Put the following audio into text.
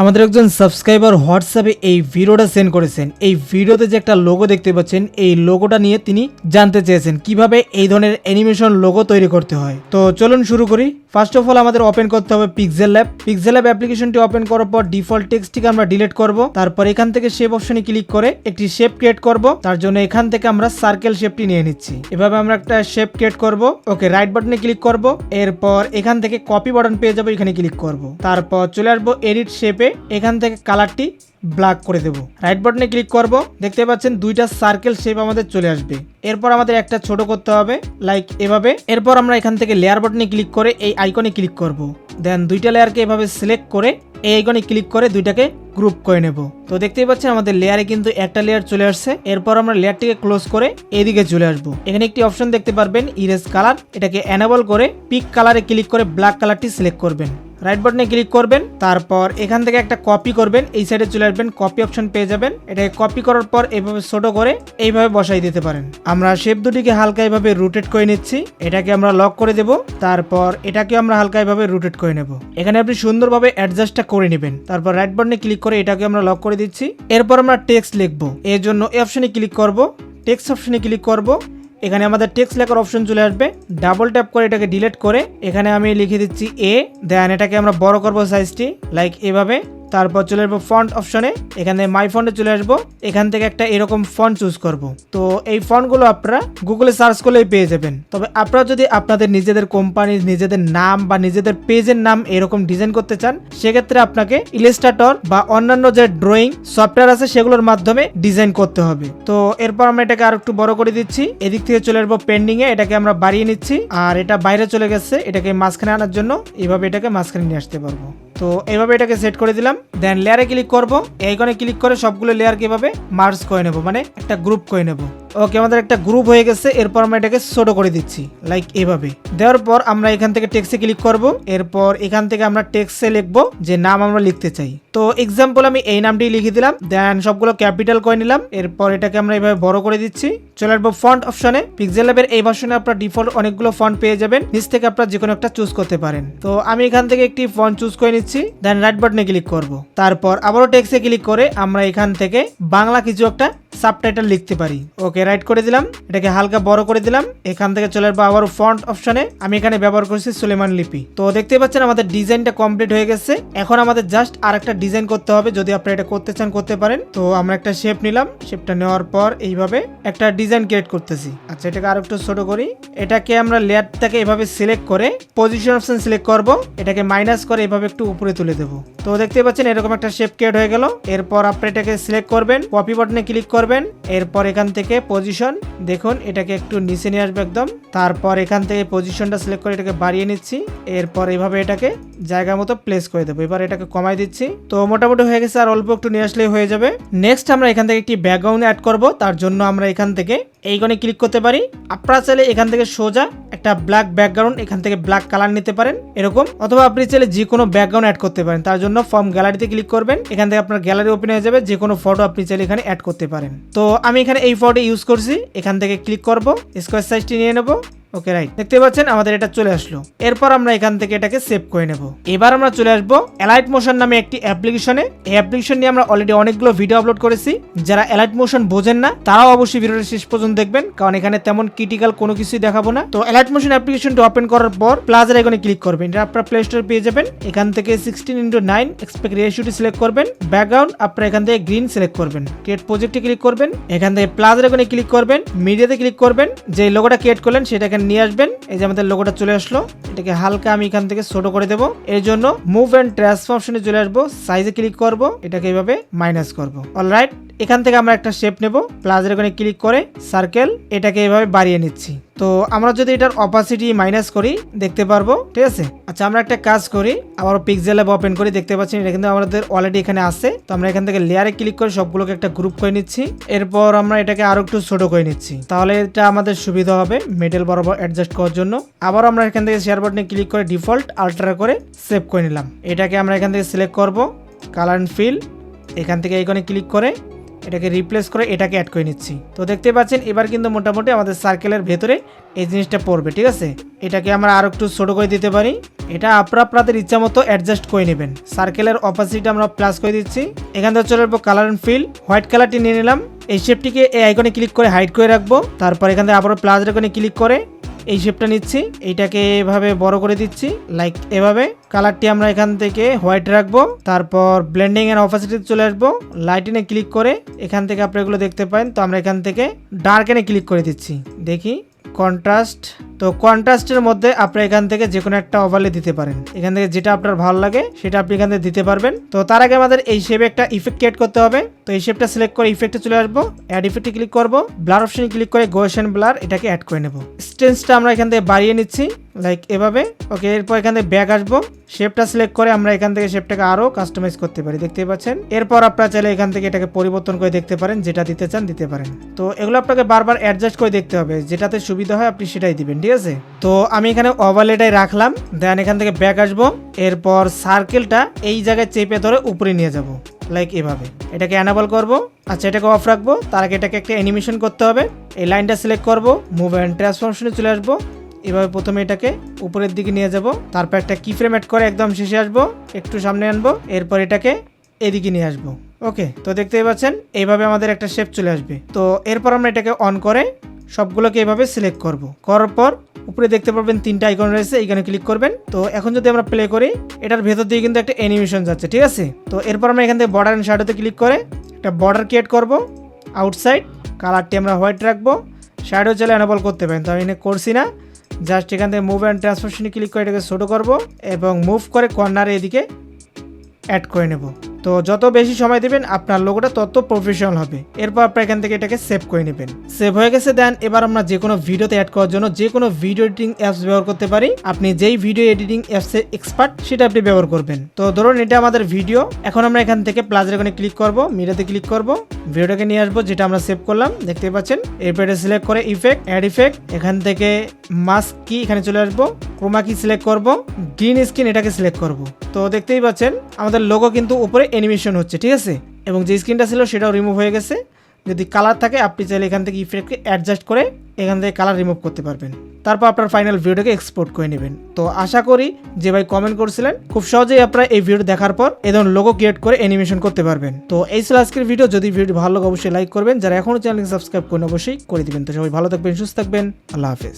আমাদের একজন সাবস্ক্রাইবার হোয়াটসঅ্যাপে এই ভিডিওটা সেন্ড করেছেন। এই ভিডিওতে যে একটা লোগো দেখতে পাচ্ছেন, এই লোগোটা নিয়ে তিনি জানতে চেয়েছেন কিভাবে এই ধরনের অ্যানিমেশন লোগো তৈরি করতে হয়। তো চলুন শুরু করি। ফার্স্ট অফ অল আমাদের ওপেন করতে হবে পিক্সেলল্যাব। পিক্সেলল্যাব অ্যাপ্লিকেশনটি ওপেন করার পর ডিফল্ট টেক্সটটিকে আমরা ডিলিট করব। তারপর এখান থেকে শেপ অপশনে ক্লিক করে একটি শেপ ক্রিয়েট করব। তার জন্য এখান থেকে আমরা সার্কেল শেপটি নিয়ে নিচ্ছি। এভাবে আমরা একটা শেপ ক্রিয়েট করব। ওকে, রাইট বাটনে ক্লিক করব। এরপর এখান থেকে কপি বাটন পেয়ে যাবো, এখানে ক্লিক করব। তারপর চলে আসবো এডিট শেপে, এখান থেকে কালারটি ব্ল্যাক করে দেব। রাইট বাটনে ক্লিক করব। দেখতে পাচ্ছেন দুইটা সার্কেল শেপ আমাদের চলে আসবে। এরপর আমাদের একটা ছোট করতে হবে, লাইক এভাবে। এরপর আমরা এখান থেকে লেয়ার বাটনে ক্লিক করে এই আইকনে ক্লিক করব। দেন দুইটা লেয়ারকে এভাবে সিলেক্ট করে এই আইকনে ক্লিক করে দুইটাকে গ্রুপ করে নেব। তো দেখতেই পাচ্ছেন আমাদের লেয়ারে কিন্তু একটা লেয়ার চলে আসছে। এরপর আমরা লেয়ারটিকে ক্লোজ করে এদিকে চলে আসবো। এখানে একটি অপশন দেখতে পারবেন ইরেজ কালার, এটাকে এনেবল করে পিক কালারে ক্লিক করে ব্ল্যাক কালারটি সিলেক্ট করবেন। রাইট বাটনে ক্লিক করবেন। তারপর এখান থেকে একটা কপি করবেন, এই সাইডে চলে আসবেন, কপি অপশন পেয়ে যাবেন। এটাকে কপি করার পর এইভাবে ছোট করে এইভাবে বসাই দিতে পারেন। আমরা শেপ দুটিকে হালকা এইভাবে রোটেট করে নিচ্ছি। এটাকে আমরা লক করে দেব। তারপর এটাকে আমরা হালকা এইভাবে রোটেট করে নেব। এখানে আপনি সুন্দরভাবে অ্যাডজাস্টটা করে নেবেন। তারপর রাইট বাটনে ক্লিক করে এটাকে আমরা লক করে দিচ্ছি। এরপর আমরা টেক্সট লিখবো, এর জন্য এই অপশনে ক্লিক করব। টেক্সট অপশনে ক্লিক করব। এখানে আমাদের টেক্সট লেখার অপশন চলে আসবে। ডাবল ট্যাপ করে এটাকে ডিলিট করে এখানে আমি লিখে দিচ্ছি এ। দেন এটাকে আমরা বড় করব সাইজটি, লাইক এভাবে। তারপর চলে আসবো ফন্ট অপশনে, এখানে মাই ফন্টে চলে আসবো। এখান থেকে একটা এরকম ফন্ট চুজ করব। তো এই ফন্টগুলো আপনারা গুগলে সার্চ করলেই পেয়ে যাবেন। তবে আপনারা যদি আপনাদের নিজেদের কোম্পানির নিজেদের নাম বা নিজেদের পেজের নাম এরকম ডিজাইন করতে চান, সেক্ষেত্রে আপনাকে ইলাস্ট্রেটর বা অন্যান্য যে ড্রয়িং সফটওয়্যার আছে সেগুলোর মাধ্যমে ডিজাইন করতে হবে। তো এরপর আমরা এটাকে আর একটু বড় করে দিচ্ছি। এদিক থেকে চলে আসবো পেন্ডিং এ, এটাকে আমরা বাড়িয়ে নিচ্ছি। আর এটা বাইরে চলে গেছে, এটাকে মাঝখানে আনার জন্য এভাবে এটাকে মাঝখানে নিয়ে আসতে পারবো। তো এইভাবে এটাকে সেট করে দিলাম। দেন লেয়ারে ক্লিক করব। এই আইকনে ক্লিক করে সবগুলো লেয়ারকে এভাবে মার্জ করে নেব, মানে একটা গ্রুপ করে নেব। ওকে, আমাদের একটা গ্রুপ হয়ে গেছে। এরপর আমরা এটাকে ছোট করে দিচ্ছি, লাইক এভাবে। দেওয়ার পর আমরা এখান থেকে টেক্সটে ক্লিক করব। এরপর এখান থেকে আমরা টেক্সটে লিখবো যে নাম আমরা লিখতে চাই। তো এক্সাম্পল আমি এই নামটি লিখে দিলাম। দেন সবগুলো ক্যাপিটাল করে নিলাম। এরপর এটাকে আমরা এইভাবে বড় করে দিচ্ছি। চলে আসবো ফন্ট অপশনে। পিক্সেলল্যাবের এই ভার্সনে আপনার ডিফল্ট অনেকগুলো ফন্ট পেয়ে যাবেন, নিচ থেকে আপনারা যে কোনো একটা চুজ করতে পারেন। তো আমি এখান থেকে একটি ফন্ট চুজ করে নিচ্ছি। দেন রাইট বাটনে ক্লিক করব। তারপর আবারও টেক্সটে ক্লিক করে আমরা এখান থেকে বাংলা কিছু একটা সাবটাইটেল লিখতে পারি। ওকে, রাইট করে দিলাম। এটাকে হালকা বড় করে দিলাম। এখান থেকে চলে আসবো আবার ফন্ট অপশনে। আমি এখানে ব্যবহার করছি সুলেমান লিপি। তো দেখতে পাচ্ছেন আমাদের ডিজাইনটা কমপ্লিট হয়ে গেছে। এখন আমাদের জাস্ট আর একটা ডিজাইন করতে হবে। যদি আপনারা এটা করতে চান করতে পারেন। তো আমরা একটা শেপ নিলাম। শেপটা নেওয়ার পর এইভাবে একটা ডিজাইন ক্রিয়েট করতেছি। আচ্ছা, এটাকে আর একটু ছোট করি। এটাকে আমরা লেয়ারটাকে এভাবে সিলেক্ট করে পজিশন অপশন সিলেক্ট করব। এটাকে মাইনাস করে এভাবে একটু উপরে তুলে দেব। তো দেখতে পাচ্ছেন এরকম একটা শেপ ক্রিয়েট হয়ে গেল। এরপর আপনি এটাকে সিলেক্ট করবেন, কপি বাটনে ক্লিক করবেন। এরপর এখান থেকে পজিশন, দেখুন এটাকে একটু নিচে নিয়ে আসবে একদম। তারপর এখান থেকে পজিশনটা সিলেক্ট করে এটাকে বাড়িয়ে নিচ্ছি। এরপর এইভাবে এটাকে জায়গা মতো প্লেস করে দেবো। এবার এটাকে কমাই দিচ্ছি। তো মোটামুটি হয়ে গেছে, আর অল্প একটু নিয়ে আসলেই হয়ে যাবে। নেক্সট আমরা এখান থেকে একটি ব্যাকগ্রাউন্ড অ্যাড করব। তার জন্য আমরা এখান থেকে এইখানে ক্লিক করতে পারি। আপনারা চাইলে এখান থেকে সোজা একটা ব্ল্যাক ব্যাকগ্রাউন্ড, এখান থেকে ব্ল্যাক কালার নিতে পারেন এরকম, অথবা আপনি চাইলে যে কোনো ব্যাকগ্রাউন্ড অ্যাড করতে পারেন। তার জন্য ফর্ম গ্যালারিতে ক্লিক করবেন। এখান থেকে আপনার গ্যালারি ওপেন হয়ে যাবে। যে কোনো ফটো আপনি চাইলে এখানে অ্যাড করতে পারেন। তো আমি এখানে এই ফটো ইউজ করছি। এখান থেকে ক্লিক করব, স্কোয়ার সাইজটি নিয়ে নেব। ওকে, রাইট। দেখতে পাচ্ছেন আমাদের এটা চলে আসলো। এরপর আমরা এখান থেকে এটাকে সেভ করে নেব। এবার আমরা চলে আসবো অ্যালাইট মোশন নামে একটি অ্যাপ্লিকেশনে। এই অ্যাপ্লিকেশন নিয়ে আমরা অলরেডি অনেকগুলো ভিডিও আপলোড করেছি। যারা অ্যালাইট মোশন বোঝেন না তারাও অবশ্যই ভিডিওটা শেষ পর্যন্ত দেখবেন, কারণ এখানে তেমন ক্রিটিক্যাল কোনো কিছুই দেখাবো না। তো অ্যালাইট মোশন অ্যাপ্লিকেশনটি ওপেন করার পর প্লাস আইকনে ক্লিক করবেন। এটা আপনারা প্লে স্টোরে পেয়ে যাবেন। এখান থেকে 16:9 এক্সপেক্ট রেশিওটি সিলেক্ট করবেন। ব্যাকগ্রাউন্ড আপনারা এখান থেকে গ্রিন সিলেক্ট করবেন। ক্রিয়েট প্রজেক্টে ক্লিক করবেন। এখান থেকে প্লাস আইকনে ক্লিক করবেন। মিডিয়াতে ক্লিক করবেন। যে লোগোটা ক্রিয়েট করলেন সেটা এখানে নিয়ে আসবেন। এই যে আমাদের লোগোটা চলে আসলো। এটাকে হালকা আমি এখান থেকে ছোট করে দেব। এর জন্য মুভ এন্ড ট্রান্সফর্ম অপশনে চলে আসবো। সাইজে ক্লিক করব। এটাকে এইভাবে মাইনাস করব। অলরাইট, এখান থেকে আমরা একটা শেপ নেব। প্লাস আইকনে ক্লিক করে সার্কেল, এটাকে এইভাবে বাড়িয়ে নিচ্ছি। তো আমরা যদি এটার অপাসিটি মাইনাস করি দেখতে পারবো, ঠিক আছে। আচ্ছা, আমরা একটা কাজ করি, আবার পিক্সেলল্যাব ওপেন করি। দেখতে পাচ্ছেন এটা কিন্তু আমাদের অলরেডি এখানে আছে। তো আমরা এখান থেকে লেয়ারে ক্লিক করে সবগুলোকে একটা গ্রুপ করে নিচ্ছি। এরপর আমরা এটাকে আরো একটু ছোট করে নিচ্ছি, তাহলে এটা আমাদের সুবিধা হবে মিডল বরাবর অ্যাডজাস্ট করার জন্য। আবার আমরা এখান থেকে শেয়ার বাটনে ক্লিক করে ডিফল্ট আল্ট্রা করে সেভ করে নিলাম। এটাকে আমরা এখান থেকে সিলেক্ট করব, কালার এন্ড ফিল। এখান থেকে আইকনে ক্লিক করে এটাকে রিপ্লেস করে এটাকে অ্যাড করে নিচ্ছি। তো দেখতে পাচ্ছেন এবার কিন্তু মোটামুটি আমাদের সার্কেলের ভেতরে এই জিনিসটা পড়বে, ঠিক আছে। এটাকে আমরা আরো একটু ছোট করে দিতে পারি, এটা আপনাদের ইচ্ছা মতো অ্যাডজাস্ট করে নেবেন। সার্কেলের অপাসিটি আমরা প্লাস করে দিচ্ছি। এখান থেকে চলে আসবো কালার অ্যান্ড ফিল, হোয়াইট কালারটি নিয়ে নিলাম। এই শেপটিকে এই আইকনে ক্লিক করে হাইড করে রাখবো। তারপর এখান থেকে আবারও প্লাস আইকনে ক্লিক করে এই শেপটা নিচ্ছি, এইটাকে এভাবে বড় করে দিচ্ছি লাইক এভাবে। কালারটি আমরা এখান থেকে হোয়াইট রাখবো। তারপর ব্লেন্ডিং এন্ড অপাসিটিতে চলে আসবো, লাইটিনে ক্লিক করে এখান থেকে আপনি এগুলো দেখতে পান। তো আমরা এখান থেকে ডার্কেনে ক্লিক করে দিচ্ছি, দেখি কন্ট্রাস্ট। তো কন্ট্রাস্টের মধ্যে আপনি এখান থেকে যে কোনো একটা ওভারলে দিতে পারেন, এখান থেকে যেটা আপনার ভালো লাগে সেটা আপনি এখান থেকে দিতে পারবেন। তো তার আগে আমাদের এই শেপে একটা ইফেক্ট ক্রিয়েট করতে হবে। তো এই শেপটা সিলেক্ট করে ইফেক্টে চলে আসবো, অ্যাড ইফেক্টে ক্লিক করব, ব্লার অপশনে ক্লিক করে গোয়েশন ব্লার এটাকে অ্যাড করে নেব। স্টেন্সটা আমরা এখান থেকে বাড়িয়ে নিচ্ছি লাইক এভাবে। ওকে, এরপর এখান থেকে ব্যাক আসবো, শেপটা সিলেক্ট করে আমরা এখান থেকে শেপটাকে আরো কাস্টমাইজ করতে পারি, দেখতে পাচ্ছেন। এরপর আপনারা চাইলে এখান থেকে এটাকে পরিবর্তন করে দেখতে পারেন, যেটা দিতে চান দিতে পারেন। তো এগুলো আপনাকে বারবার অ্যাডজাস্ট করে দেখতে হবে, যেটাতে সুবিধা হয় আপনি সেটাই দিবেন, ঠিক আছে। তো আমি এখানে ওভারলেটাই রাখলাম, দেন এখান থেকে ব্যাক আসবো। এরপর সার্কেলটা এই জায়গায় চেপে ধরে উপরে নিয়ে যাব লাইক এভাবে, এটাকে অ্যানাবল করব। আচ্ছা, এটাকে অফ রাখবো। তার আগে এটাকে একটা অ্যানিমেশন করতে হবে। এই লাইনটা সিলেক্ট করব, মুভ অ্যান্ড ট্রান্সফরমেশনে চলে আসবো। এভাবে প্রথমে এটাকে উপরের দিকে নিয়ে যাব, তারপর একটা কি ফ্রেম অ্যাড করে একদম শেষে আসবো, একটু সামনে আনবো, এরপর এটাকে এদিকে নিয়ে আসবো। ওকে, তো দেখতেই পাচ্ছেন এইভাবে আমাদের একটা শেপ চলে আসবে। তো এরপর আমরা এটাকে অন করে সবগুলোকে এভাবে সিলেক্ট করব। করার পর উপরে দেখতে পারবেন তিনটা আইকন রয়েছে, এইখানে ক্লিক করবেন। তো এখন যদি আমরা প্লে করি, এটার ভেতর দিয়ে কিন্তু একটা অ্যানিমেশন যাচ্ছে, ঠিক আছে। তো এরপর আমরা এখান থেকে বর্ডার এন্ড শ্যাডোতে ক্লিক করে একটা বর্ডার ক্রিয়েট করব আউটসাইড। কালারটি আমরা হোয়াইট রাখবো, শ্যাডো চাইলে অ্যানাবল করতে পারেন, তো আমি এখানে করছি না। জাস্ট এখান থেকে মুভ অ্যান্ড ট্রান্সফরমেশনে ক্লিক করে এটাকে ছোটো করব এবং মুভ করে কর্নারে এদিকে অ্যাড করে নেব। তো যত বেশি সময় দেবেন আপনার লোগোটা তত প্রফেশনাল হবে। এরপর আপনার এখান থেকে এটাকে সেভ করে নেবেন। সেভ হয়ে গেছে, দেন এবার আমরা যে কোনো ভিডিওতে অ্যাড করার জন্য যে কোনো ভিডিও এডিটিং অ্যাপস ব্যবহার করতে পারি। আপনি যেই ভিডিও এডিটিং অ্যাপসের এক্সপার্ট সেটা আপনি ব্যবহার করবেন। তো ধরুন এটা আমাদের ভিডিও। এখন আমরা এখান থেকে প্লাস আইকনে ক্লিক করব, মিরাতে ক্লিক করব, ভিডিওটাকে নিয়ে আসবো যেটা আমরা সেভ করলাম, দেখতে পাচ্ছেন। এরপর এটা সিলেক্ট করে ইফেক্ট, অ্যাড ইফেক্ট, এখান থেকে মাস্ক কি এখানে চলে আসবো, ক্রোমা কি সিলেক্ট করব, গ্রিন স্ক্রিন এটাকে সিলেক্ট করব। তো দেখতেই পাচ্ছেন আমাদের লোগো কিন্তু উপরে অ্যানিমেশন হচ্ছে, ঠিক আছে। এবং যে স্ক্রিনটা ছিল সেটাও রিমুভ হয়ে গেছে। যদি কালার থাকে আপনি চাইলে এখান থেকে ইফেক্টকে অ্যাডজাস্ট করে এখান থেকে কালার রিমুভ করতে পারবেন। তারপর আপনার ফাইনাল ভিডিওটাকে এক্সপোর্ট করে নেবেন। তো আশা করি যে ভাই কমেন্ট করছিলেন, খুব সহজেই আপনারা এই ভিডিও দেখার পর এই ধরনের লোগো ক্রিয়েট করে অ্যানিমেশন করতে পারবেন। তো এই ছিল আজকের ভিডিও। যদি ভিডিও ভালো লাগে অবশ্যই লাইক করবেন, যারা এখনো চ্যানেলকে সাবস্ক্রাইব করেন অবশ্যই করে দিবেন। তো সবাই ভালো থাকবেন, সুস্থ থাকবেন, আল্লাহ হাফেজ।